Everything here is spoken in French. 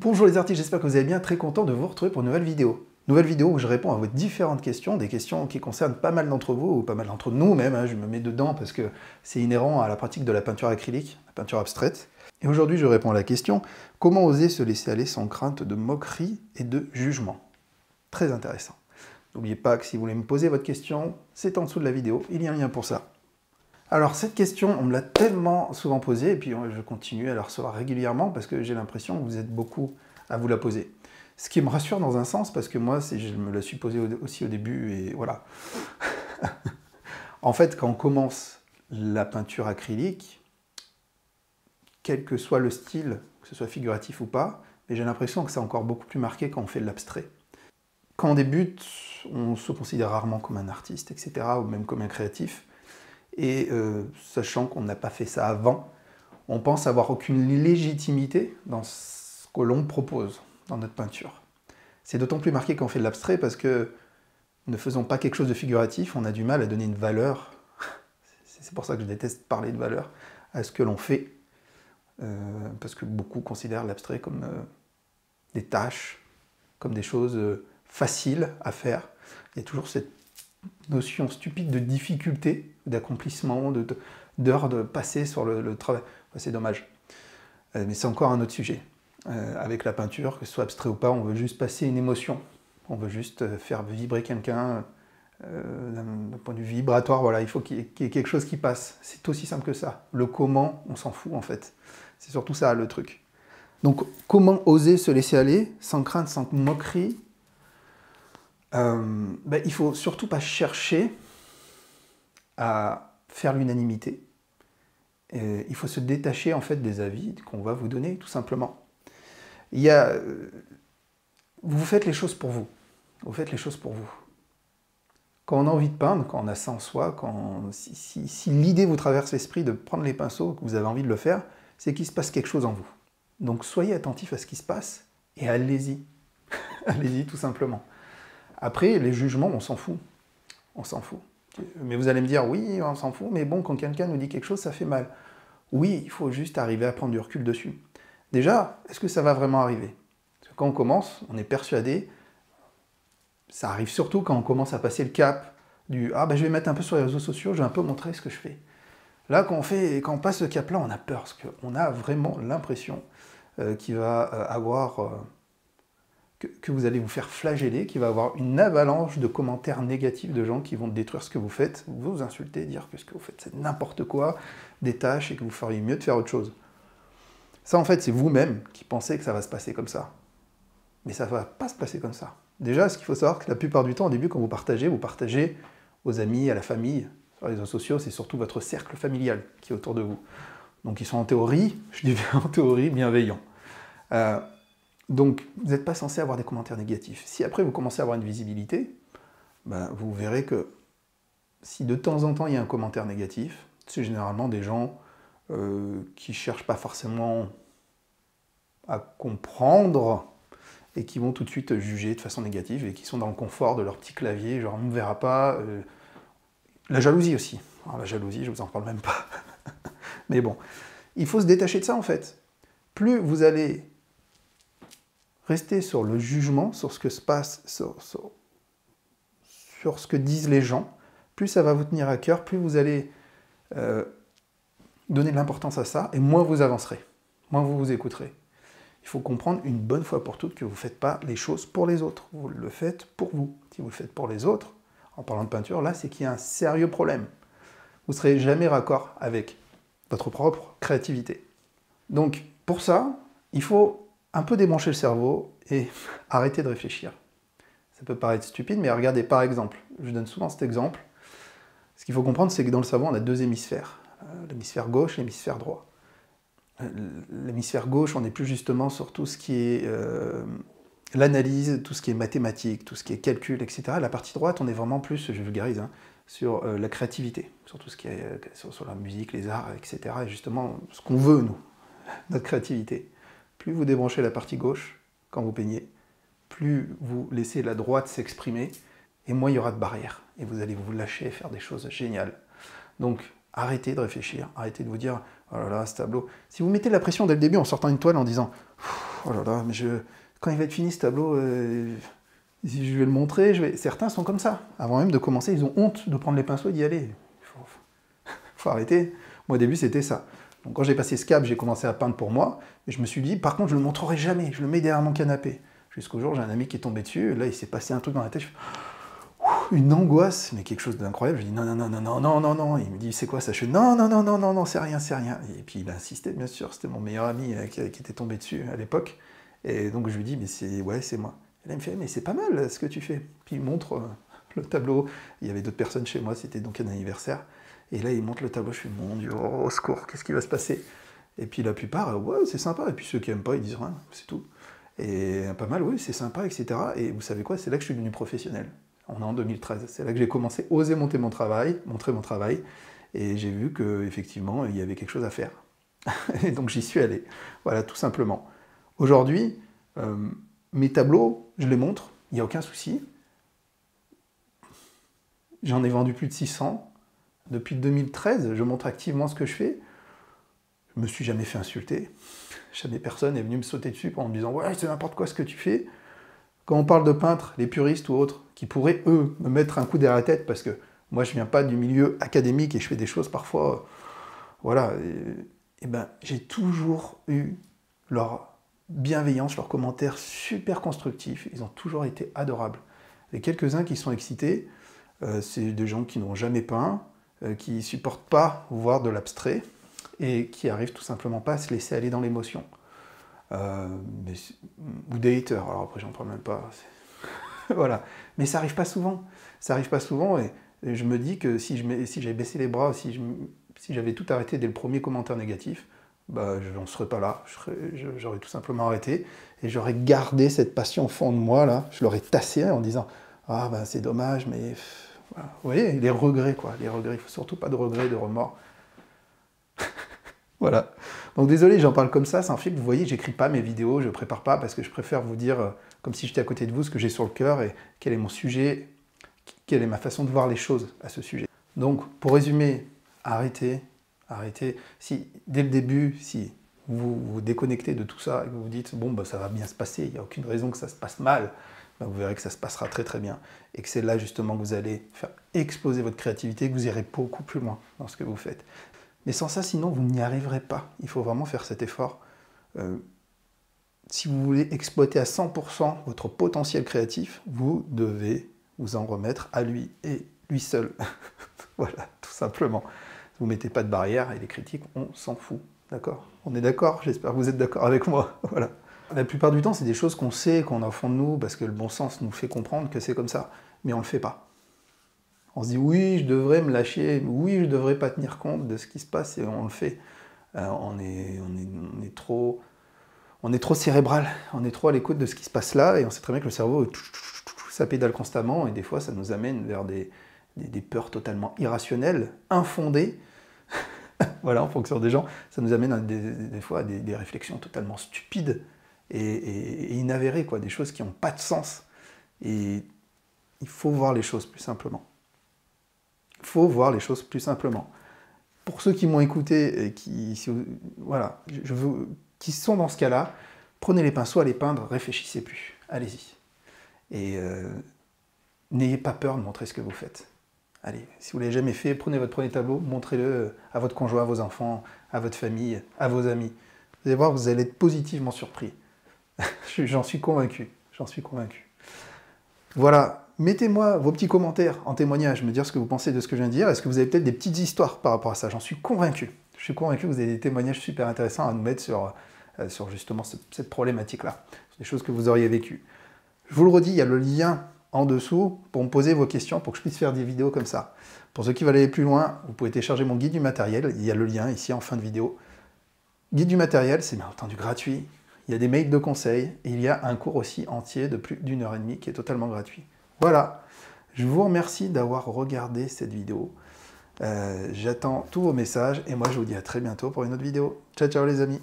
Bonjour les artistes, j'espère que vous allez bien, très content de vous retrouver pour une nouvelle vidéo. Nouvelle vidéo où je réponds à vos différentes questions, des questions qui concernent pas mal d'entre vous, ou pas mal d'entre nous même, hein, je me mets dedans parce que c'est inhérent à la pratique de la peinture acrylique, la peinture abstraite. Et aujourd'hui je réponds à la question, comment oser se laisser aller sans crainte de moquerie et de jugement? Très intéressant. N'oubliez pas que si vous voulez me poser votre question, c'est en dessous de la vidéo, il y a un lien pour ça. Alors cette question, on me l'a tellement souvent posée, et puis je continue à la recevoir régulièrement parce que j'ai l'impression que vous êtes beaucoup à vous la poser. Ce qui me rassure dans un sens, parce que moi, je me la suis posée aussi au début, et voilà. En fait, quand on commence la peinture acrylique, quel que soit le style, que ce soit figuratif ou pas, mais j'ai l'impression que c'est encore beaucoup plus marqué quand on fait de l'abstrait. Quand on débute, on se considère rarement comme un artiste, etc., ou même comme un créatif. Et sachant qu'on n'a pas fait ça avant, on pense avoir aucune légitimité dans ce que l'on propose dans notre peinture. C'est d'autant plus marqué quand on fait de l'abstrait parce que, ne faisant pas quelque chose de figuratif, on a du mal à donner une valeur, c'est pour ça que je déteste parler de valeur, à ce que l'on fait, parce que beaucoup considèrent l'abstrait comme des tâches, comme des choses faciles à faire. Il y a toujours cette notion stupide de difficulté, d'accomplissement, d'heures de passer sur le travail. Enfin, c'est dommage. Mais c'est encore un autre sujet. Avec la peinture, que ce soit abstrait ou pas, on veut juste passer une émotion. On veut juste faire vibrer quelqu'un d'un point de vue vibratoire. Voilà, il faut qu'il y ait quelque chose qui passe. C'est aussi simple que ça. Le comment, on s'en fout en fait. C'est surtout ça le truc. Donc, comment oser se laisser aller, sans crainte, sans moquerie? Il faut surtout pas chercher à faire l'unanimité. Il faut se détacher en fait des avis qu'on va vous donner, tout simplement. Vous faites les choses pour vous. Vous faites les choses pour vous. Quand on a envie de peindre, quand on a ça en soi, si l'idée vous traverse l'esprit de prendre les pinceaux, que vous avez envie de le faire, c'est qu'il se passe quelque chose en vous. Donc soyez attentif à ce qui se passe et allez-y. Allez-y tout simplement. Après, les jugements, on s'en fout. On s'en fout. Mais vous allez me dire, oui, on s'en fout, mais bon, quand quelqu'un nous dit quelque chose, ça fait mal. Oui, il faut juste arriver à prendre du recul dessus. Déjà, est-ce que ça va vraiment arriver? Parce que quand on commence, on est persuadé, ça arrive surtout quand on commence à passer le cap du « Ah, ben je vais mettre un peu sur les réseaux sociaux, je vais un peu montrer ce que je fais ». Là, quand on passe ce cap-là, on a peur, parce qu'on a vraiment l'impression qu'il va avoir... que vous allez vous faire flageller, qu'il va y avoir une avalanche de commentaires négatifs de gens qui vont détruire ce que vous faites, vous insulter, dire que ce que vous faites c'est n'importe quoi, des tâches, et que vous feriez mieux de faire autre chose. Ça, en fait, c'est vous-même qui pensez que ça va se passer comme ça. Mais ça ne va pas se passer comme ça. Déjà, ce qu'il faut savoir, c'est que la plupart du temps, au début, quand vous partagez aux amis, à la famille, sur les réseaux sociaux, c'est surtout votre cercle familial qui est autour de vous. Donc ils sont en théorie, je dis bien en théorie, bienveillants. Donc, vous n'êtes pas censé avoir des commentaires négatifs. Si après vous commencez à avoir une visibilité, vous verrez que si de temps en temps il y a un commentaire négatif, c'est généralement des gens qui ne cherchent pas forcément à comprendre et qui vont tout de suite juger de façon négative et qui sont dans le confort de leur petit clavier, genre on ne me verra pas. La jalousie aussi. Alors, la jalousie, je ne vous en parle même pas. Mais bon, il faut se détacher de ça en fait. Plus vous allez rester sur le jugement, sur ce que se passe, sur ce que disent les gens, plus ça va vous tenir à cœur, plus vous allez donner de l'importance à ça, et moins vous avancerez, moins vous vous écouterez. Il faut comprendre une bonne fois pour toutes que vous ne faites pas les choses pour les autres, vous le faites pour vous. Si vous le faites pour les autres, en parlant de peinture, là c'est qu'il y a un sérieux problème. Vous ne serez jamais raccord avec votre propre créativité. Donc pour ça, il faut un peu débrancher le cerveau et arrêter de réfléchir. Ça peut paraître stupide, mais regardez, par exemple, je donne souvent cet exemple. Ce qu'il faut comprendre, c'est que dans le cerveau, on a deux hémisphères. L'hémisphère gauche et l'hémisphère droit. L'hémisphère gauche, on est plus justement sur tout ce qui est l'analyse, tout ce qui est mathématique, tout ce qui est calcul, etc. La partie droite, on est vraiment plus, je vulgarise, sur la créativité, sur tout ce qui est sur la musique, les arts, etc. Et justement, ce qu'on veut, nous, notre créativité. Plus vous débranchez la partie gauche quand vous peignez, plus vous laissez la droite s'exprimer, et moins il y aura de barrières. Et vous allez vous lâcher et faire des choses géniales. Donc, Arrêtez de réfléchir, arrêtez de vous dire « Oh là là, ce tableau ». Si vous mettez de la pression dès le début en sortant une toile en disant « Oh là là, mais quand il va être fini ce tableau, si je vais le montrer, Certains sont comme ça. Avant même de commencer, ils ont honte de prendre les pinceaux et d'y aller. Faut arrêter. Moi, au début, c'était ça. Donc, quand j'ai passé ce cap, j'ai commencé à peindre pour moi. Et je me suis dit, par contre, je ne le montrerai jamais. Je le mets derrière mon canapé. Jusqu'au jour, j'ai un ami qui est tombé dessus. Et là, il s'est passé un truc dans la tête. Une angoisse, mais quelque chose d'incroyable. Je dis non, non, non, non, non, non, non, non. Il me dit, c'est quoi ça? Je fais non, non, non, non, non, non, c'est rien, c'est rien. Et puis, il a insisté, bien sûr. C'était mon meilleur ami qui était tombé dessus à l'époque. Et donc, je lui dis, mais c'est moi. Et là, il me fait, mais c'est pas mal ce que tu fais. Puis, il montre le tableau. Il y avait d'autres personnes chez moi. C'était donc un anniversaire. Et là, il montre le tableau, je fais, mon Dieu, au secours, qu'est-ce qui va se passer? Et puis la plupart, ouais, c'est sympa. Et puis ceux qui n'aiment pas, ils disent rien, c'est tout. Et pas mal, oui, c'est sympa, etc. Et vous savez quoi? C'est là que je suis devenu professionnel. On est en 2013. C'est là que j'ai commencé à oser montrer mon travail. Et j'ai vu qu'effectivement, il y avait quelque chose à faire. Et donc j'y suis allé. Voilà, tout simplement. Aujourd'hui, mes tableaux, je les montre, il n'y a aucun souci. J'en ai vendu plus de 600. Depuis 2013, je montre activement ce que je fais. Je me suis jamais fait insulter. Jamais personne est venu me sauter dessus en me disant « Ouais, c'est n'importe quoi ce que tu fais ». Quand on parle de peintres, les puristes ou autres, qui pourraient, eux, me mettre un coup derrière la tête, parce que moi, je viens pas du milieu académique et je fais des choses parfois... voilà. Et ben, j'ai toujours eu leur bienveillance, leurs commentaires super constructifs. Ils ont toujours été adorables. Les quelques-uns qui sont excités, c'est des gens qui n'ont jamais peint, qui ne supportent pas voir de l'abstrait et qui arrivent tout simplement pas à se laisser aller dans l'émotion. Ou des haters, alors après j'en parle même pas. Voilà. Mais ça arrive pas souvent. Ça arrive pas souvent et je me dis que si j'avais baissé les bras, si j'avais tout arrêté dès le premier commentaire négatif, bah, je n'en serais pas là. J'aurais tout simplement arrêté et j'aurais gardé cette passion au fond de moi, là. Je l'aurais tassé en disant « Ah ben c'est dommage, mais... » Voilà. Vous voyez, les regrets, quoi. Les regrets, il ne faut surtout pas de regrets, de remords. Voilà. Donc désolé, j'en parle comme ça, c'est un fait que vous voyez, j'écris pas mes vidéos, je prépare pas parce que je préfère vous dire, comme si j'étais à côté de vous, ce que j'ai sur le cœur et quel est mon sujet, quelle est ma façon de voir les choses à ce sujet. Donc, pour résumer, arrêtez. Si, dès le début, si vous vous déconnectez de tout ça et que vous vous dites, bon, bah, ça va bien se passer, il n'y a aucune raison que ça se passe mal, bah, vous verrez que ça se passera très très bien. Et que c'est là justement que vous allez faire exploser votre créativité, que vous irez beaucoup plus loin dans ce que vous faites. Mais sans ça, sinon, vous n'y arriverez pas. Il faut vraiment faire cet effort. Si vous voulez exploiter à 100% votre potentiel créatif, vous devez vous en remettre à lui et lui seul. Voilà, tout simplement. Vous ne mettez pas de barrière et les critiques, on s'en fout. D'accord? On est d'accord? J'espère que vous êtes d'accord avec moi. Voilà. La plupart du temps, c'est des choses qu'on sait, qu'on a au fond de nous, parce que le bon sens nous fait comprendre que c'est comme ça. Mais on ne le fait pas. On se dit oui, je devrais me lâcher, oui, je ne devrais pas tenir compte de ce qui se passe, et on le fait. On est trop cérébral, on est trop à l'écoute de ce qui se passe là, et on sait très bien que le cerveau, ça pédale constamment, et des fois ça nous amène vers des peurs totalement irrationnelles, infondées, voilà, en fonction des gens, ça nous amène des fois à des réflexions totalement stupides et inavérées, quoi, des choses qui n'ont pas de sens. Et il faut voir les choses plus simplement. Il faut voir les choses plus simplement. Pour ceux qui m'ont écouté et qui sont dans ce cas-là, prenez les pinceaux, allez peindre, réfléchissez plus. Allez-y. Et n'ayez pas peur de montrer ce que vous faites. Allez, si vous ne l'avez jamais fait, prenez votre premier tableau, montrez-le à votre conjoint, à vos enfants, à votre famille, à vos amis. Vous allez voir, vous allez être positivement surpris. J'en suis convaincu. J'en suis convaincu. Voilà. Mettez-moi vos petits commentaires en témoignage, me dire ce que vous pensez de ce que je viens de dire. Est-ce que vous avez peut-être des petites histoires par rapport à ça? J'en suis convaincu. Je suis convaincu que vous avez des témoignages super intéressants à nous mettre sur justement cette problématique-là. Des choses que vous auriez vécues. Je vous le redis, il y a le lien en dessous pour me poser vos questions, pour que je puisse faire des vidéos comme ça. Pour ceux qui veulent aller plus loin, vous pouvez télécharger mon guide du matériel. Il y a le lien ici en fin de vidéo. Guide du matériel, c'est bien entendu gratuit. Il y a des mails de conseils. Et il y a un cours aussi entier de plus d'1h30 qui est totalement gratuit. Voilà, je vous remercie d'avoir regardé cette vidéo. J'attends tous vos messages et moi je vous dis à très bientôt pour une autre vidéo. Ciao, ciao les amis.